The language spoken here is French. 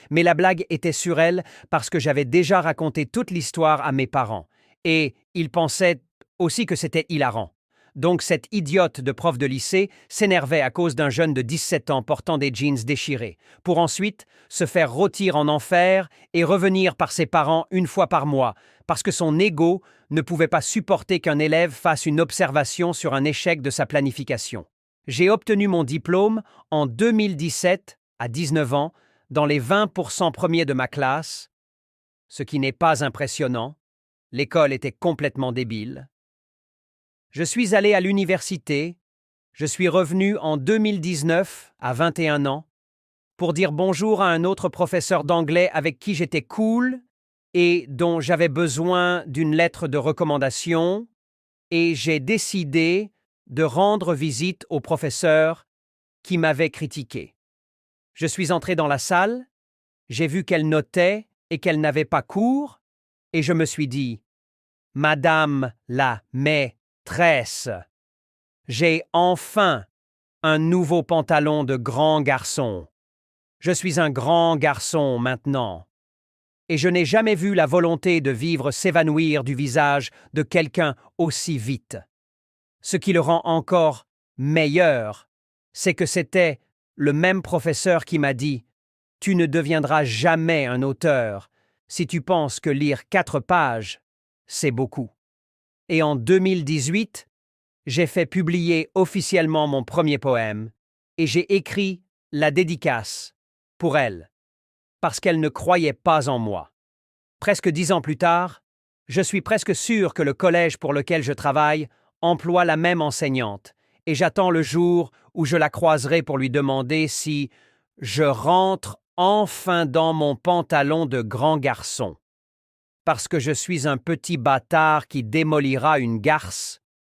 Mais la blague était sur elle parce que j'avais déjà raconté toute l'histoire à mes parents. Et ils pensaient aussi que c'était hilarant. Donc cette idiote de prof de lycée s'énervait à cause d'un jeune de 17 ans portant des jeans déchirés, pour ensuite se faire rôtir en enfer et revenir par ses parents une fois par mois, parce que son ego ne pouvait pas supporter qu'un élève fasse une observation sur un échec de sa planification. J'ai obtenu mon diplôme en 2017, à 19 ans, dans les 20% premiers de ma classe, ce qui n'est pas impressionnant. L'école était complètement débile. Je suis allé à l'université. Je suis revenu en 2019, à 21 ans, pour dire bonjour à un autre professeur d'anglais avec qui j'étais cool et dont j'avais besoin d'une lettre de recommandation, et j'ai décidé de rendre visite au professeur qui m'avait critiqué. Je suis entré dans la salle, j'ai vu qu'elle notait et qu'elle n'avait pas cours, et je me suis dit « Madame la maîtresse, j'ai enfin un nouveau pantalon de grand garçon. Je suis un grand garçon maintenant. Et je n'ai jamais vu la volonté de vivre s'évanouir du visage de quelqu'un aussi vite. Ce qui le rend encore meilleur, c'est que c'était le même professeur qui m'a dit « Tu ne deviendras jamais un auteur si tu penses que lire 4 pages, c'est beaucoup. » Et en 2018, j'ai fait publier officiellement mon premier poème et j'ai écrit la dédicace pour elle, parce qu'elle ne croyait pas en moi. Presque 10 ans plus tard, je suis presque sûr que le collège pour lequel je travaille emploie la même enseignante, et j'attends le jour où je la croiserai pour lui demander si je rentre enfin dans mon pantalon de grand garçon. Parce que je suis un petit bâtard qui démolira une garce